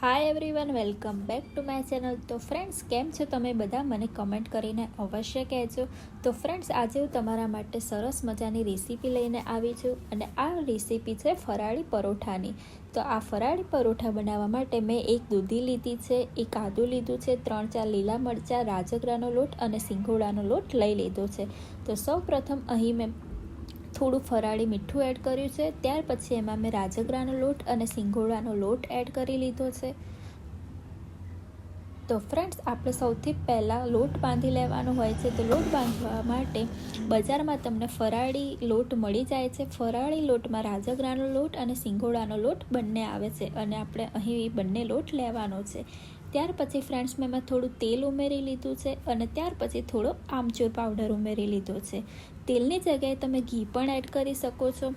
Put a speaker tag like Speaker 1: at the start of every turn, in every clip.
Speaker 1: Hi everyone, welcome back to my channel. તો friends, કેમ છો તમે બધા? મને કમેન્ટ કરીને અવશ્ય કહેજો. તો ફ્રેન્ડ્સ, આજે હું તમારા માટે સરસ મજાની રેસીપી લઈને આવી છું અને આ રેસીપી છે ફરાળી પરોઠાની. તો આ ફરાળી પરોઠા બનાવવા માટે મેં એક દૂધી લીધી છે, એક આદું લીધું છે, 3-4 લીલા મરચાં, રાજગરાનો લોટ અને સિંગોડાનો લોટ લઈ લીધો છે. તો સૌ પ્રથમ અહીં મેં થોડું ફરાળી મીઠું એડ કર્યું છે. ત્યાર પછી એમાં મેં રાજગરાનો લોટ અને સિંગોડાનો લોટ એડ કરી લીધો છે. તો ફ્રેન્ડ્સ, આપણે સૌથી પહેલાં લોટ બાંધી લેવાનો હોય છે. તો લોટ બાંધવા માટે બજારમાં તમને ફરાળી લોટ મળી જાય છે. ફરાળી લોટમાં રાજગરાનો લોટ અને સિંગોડાનો લોટ બંને આવે છે અને આપણે અહીં બંને લોટ લેવાનો છે. ત્યાર પછી ફ્રેન્ડ્સ, મેં થોડું તેલ ઉમેરી લીધું છે અને ત્યાર પછી થોડો આમચૂર પાવડર ઉમેરી લીધો છે. તેલની જગ્યાએ તમે ઘી પણ એડ કરી શકો છો,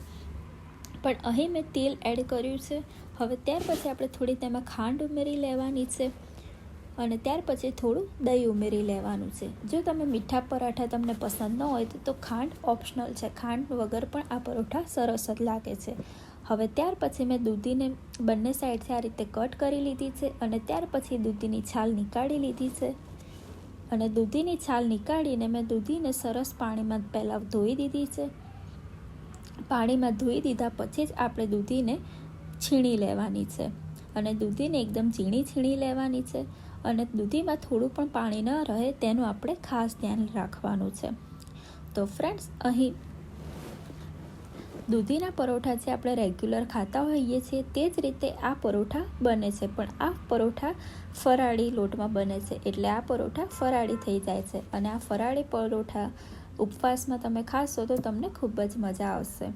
Speaker 1: પણ અહીં મેં તેલ એડ કર્યું છે. હવે ત્યાર પછી આપણે થોડી તેમાં ખાંડ ઉમેરી લેવાની છે અને ત્યાર પછી થોડું દહીં ઉમેરી લેવાનું છે. જો તમે મીઠા પરાઠા તમને પસંદ ન હોય તો ખાંડ ઓપ્શનલ છે. ખાંડ વગર પણ આ પરોઠા સરસ જ લાગે છે. હવે ત્યાર પછી મેં દૂધીને બંને સાઈડથી આ રીતે કટ કરી લીધી છે અને ત્યાર પછી દૂધીની છાલ નીકાળી લીધી છે. અને દૂધીની છાલ નીકાળીને મેં દૂધીને સરસ પાણીમાં પહેલાં ધોઈ દીધી છે. પાણીમાં ધોઈ દીધા પછી જ આપણે દૂધીને છીણી લેવાની છે અને દૂધીને એકદમ ઝીણી છીણી લેવાની છે અને દૂધીમાં થોડું પણ પાણી ન રહે તેનું આપણે ખાસ ધ્યાન રાખવાનું છે. તો ફ્રેન્ડ્સ, અહીં દૂધીના પરોઠા જે આપણે રેગ્યુલર ખાતા હોઈએ છીએ તે જ રીતે આ પરોઠા બને છે, પણ આ પરોઠા ફરાળી લોટમાં બને છે એટલે આ પરોઠા ફરાળી થઈ જાય છે. અને આ ફરાળી પરોઠા ઉપવાસમાં તમે ખાશો તો તમને ખૂબ જ મજા આવશે.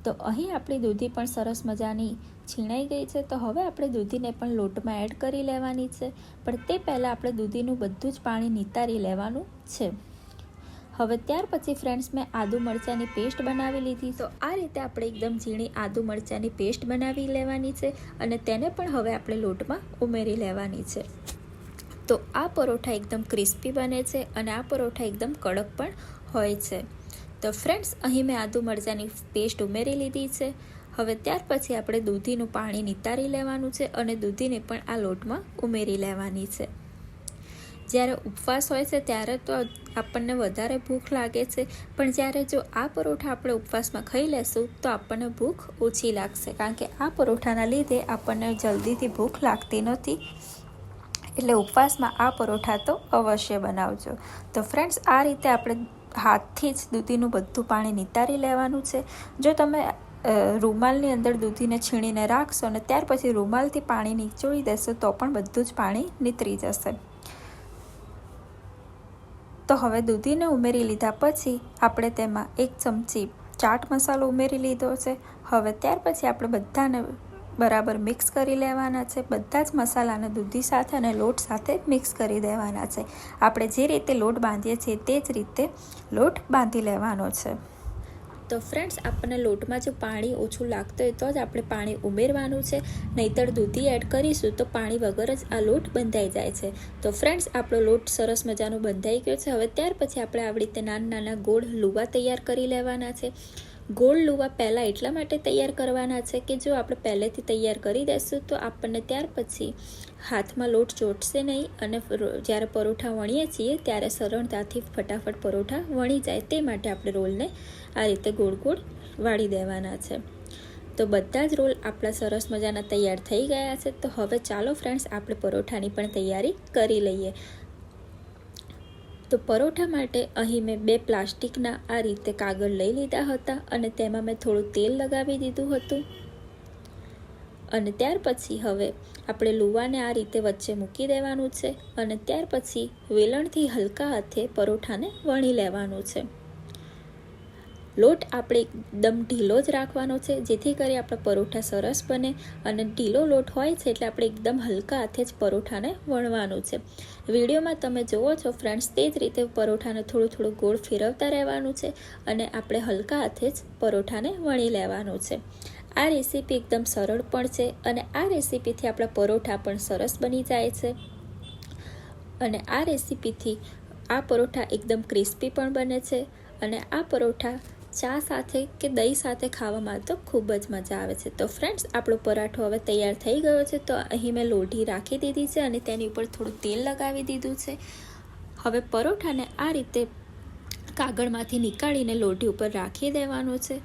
Speaker 1: તો અહીં આપણી દૂધી પણ સરસ મજાની છીણાઈ ગઈ છે. તો હવે આપણે દૂધીને પણ લોટમાં એડ કરી લેવાની છે, પણ તે પહેલાં આપણે દૂધીનું બધું જ પાણી નિતારી લેવાનું છે. હવે ત્યાર પછી ફ્રેન્ડ્સ, મેં આદુ મરચાંની પેસ્ટ બનાવી લીધી. તો આ રીતે આપણે એકદમ ઝીણી આદુ મરચાંની પેસ્ટ બનાવી લેવાની છે અને તેને પણ હવે આપણે લોટમાં ઉમેરી લેવાની છે. તો આ પરોઠા એકદમ ક્રિસ્પી બને છે અને આ પરોઠા એકદમ કડક પણ હોય છે. તો ફ્રેન્ડ્સ, અહીં મેં આદુ મરચાંની પેસ્ટ ઉમેરી લીધી છે. હવે ત્યાર પછી આપણે દૂધીનું પાણી નિતારી લેવાનું છે અને દૂધીને પણ આ લોટમાં ઉમેરી લેવાની છે. જ્યારે ઉપવાસ હોય છે ત્યારે તો આપણને વધારે ભૂખ લાગે છે, પણ જ્યારે જો આ પરોઠા આપણે ઉપવાસમાં ખાઈ લેશું તો આપણને ભૂખ ઓછી લાગશે, કારણ કે આ પરોઠાના લીધે આપણને જલ્દીથી ભૂખ લાગતી નથી. એટલે ઉપવાસમાં આ પરોઠા તો અવશ્ય બનાવજો. તો ફ્રેન્ડ્સ, આ રીતે આપણે હાથથી જ દૂધીનું બધું પાણી નિતારી લેવાનું છે. જો તમે રૂમાલની અંદર દૂધીને છીણીને રાખશો અને ત્યાર પછી રૂમાલથી પાણી નીચોડી દેશો તો પણ બધું જ પાણી નીતરી જશે. તો હવે દૂધીને ઉમેરી લીધા પછી આપણે તેમાં 1 ચમચી ચાટ મસાલો ઉમેરી લીધો છે. હવે ત્યાર પછી આપણે બધાને બરાબર મિક્સ કરી લેવાના છે. બધા જ મસાલાને દૂધી સાથે અને લોટ સાથે મિક્સ કરી દેવાના છે. આપણે જે રીતે લોટ બાંધીએ છીએ તે જ રીતે લોટ બાંધી લેવાનો છે. તો ફ્રેન્ડ્સ, આપણને લોટમાં જો પાણી ઓછું લાગતું હોય તો જ આપણે પાણી ઉમેરવાનું છે, નહીંતર દૂધી એડ કરીશું તો પાણી વગર જ આ લોટ બંધાઈ જાય છે. તો ફ્રેન્ડ્સ, આપણો લોટ સરસ મજાનો બંધાઈ ગયો છે. હવે ત્યાર પછી આપણે આવી રીતે નાના ગોળ લુવા તૈયાર કરી લેવાના છે. ગોળ લુવા પહેલાં એટલા માટે તૈયાર કરવાના છે કે જો આપણે પહેલેથી તૈયાર કરી દઈશું તો આપણને ત્યાર પછી હાથમાં લોટ ચોંટશે નહીં અને જ્યારે પરોઠા વણીએ છીએ ત્યારે સરળતાથી ફટાફટ પરોઠા વણી જાય. તે માટે આપણે રોલને આ રીતે ગોળ ગોળ વાળી દેવાના છે. તો બધા જ રોલ આપણા સરસ મજાના તૈયાર થઈ ગયા છે. તો હવે ચાલો ફ્રેન્ડ્સ, આપણે પરોઠાની પણ તૈયારી કરી લઈએ. તો પરોઠા માટે અહીં મેં 2 પ્લાસ્ટિકના આ રીતે કાગળ લઈ લીધા હતા અને તેમાં મેં થોડું તેલ લગાવી દીધું હતું અને ત્યાર પછી હવે આપણે લુવાને આ રીતે વચ્ચે મૂકી દેવાનું છે અને ત્યાર પછી વેલણથી હલકા હાથે પરોઠાને વણી લેવાનું છે. લોટ આપણે એકદમ ઢીલો જ રાખવાનો છે, જેથી કરી આપણા પરોઠા સરસ બને. અને ઢીલો લોટ હોય છે એટલે આપણે એકદમ હલકા હાથે જ પરોઠાને વણવાનું છે. વિડીયોમાં તમે જુઓ છો ફ્રેન્ડ્સ, તે જ રીતે પરોઠાને થોડું ગોળ ફેરવતા રહેવાનું છે અને આપણે હલકા હાથે જ પરોઠાને વણી લેવાનું છે. આ રેસીપી એકદમ સરળ પણ છે અને આ રેસીપીથી આપણા પરોઠા પણ સરસ બની જાય છે અને આ રેસીપીથી આ પરોઠા એકદમ ક્રિસ્પી પણ બને છે અને આ પરોઠા ચા સાથે કે દહીં સાથે ખાવામાં તો ખૂબ જ મજા આવે છે. તો ફ્રેન્ડ્સ, આપણો પરાઠો હવે તૈયાર થઈ ગયો છે. તો અહીં મેં લોઢી રાખી દીધી છે અને તેની ઉપર થોડું તેલ લગાવી દીધું છે. હવે પરોઠાને આ રીતે કાગળમાંથી નીકાળીને લોઢી ઉપર રાખી દેવાનું છે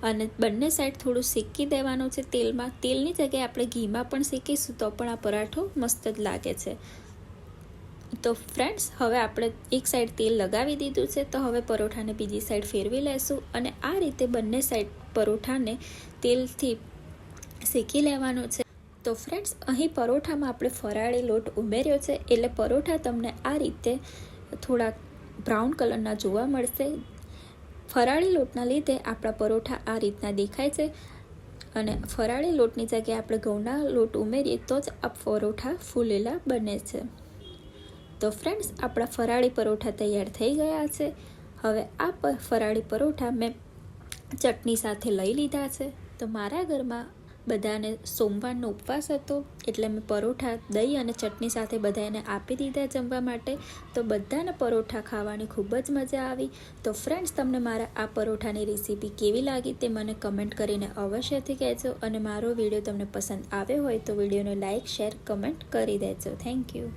Speaker 1: અને બંને સાઈડ થોડું શેકી દેવાનું છે તેલમાં. તેલની જગ્યાએ આપણે ઘીમાં પણ શેકીશું તો પણ આ પરાઠો મસ્ત જ લાગે છે. તો ફ્રેન્ડ્સ, હવે આપણે એક સાઈડ તેલ લગાવી દીધું છે. તો હવે પરોઠાને બીજી સાઈડ ફેરવી લેશું અને આ રીતે બંને સાઈડ પરોઠાને તેલથી શેકી લેવાનો છે. તો ફ્રેન્ડ્સ, અહીં પરોઠામાં આપણે ફરાળી લોટ ઉમેર્યો છે એટલે પરોઠા તમને આ રીતે થોડા બ્રાઉન કલરના જોવા મળશે. ફરાળી લોટના લીધે આપણા પરોઠા આ રીતના દેખાય છે અને ફરાળી લોટની જગ્યાએ આપણે ઘઉંના લોટ ઉમેરીએ તો જ આ પરોઠા ફૂલેલા બને છે. તો ફ્રેન્ડ્સ, આપણા ફરાળી પરોઠા તૈયાર થઈ ગયા છે. હવે આ ફરાળી પરોઠા મેં ચટણી સાથે લઈ લીધા છે. તો મારા ઘરમાં બધાને સોમવારનો ઉપવાસ હતો એટલે મેં પરોઠા દહીં અને ચટણી સાથે બધાને આપી દીધા જમવા માટે. તો બધાને પરોઠા ખાવાની ખૂબ જ મજા આવી. તો ફ્રેન્ડ્સ, તમને મારા આ પરોઠાની રેસીપી કેવી લાગી તે મને કમેન્ટ કરીને અવશ્યથી કહેજો અને મારો વિડીયો તમને પસંદ આવ્યો હોય તો વિડીયોને લાઇક, શેર, કમેન્ટ કરી દેજો. Thank you.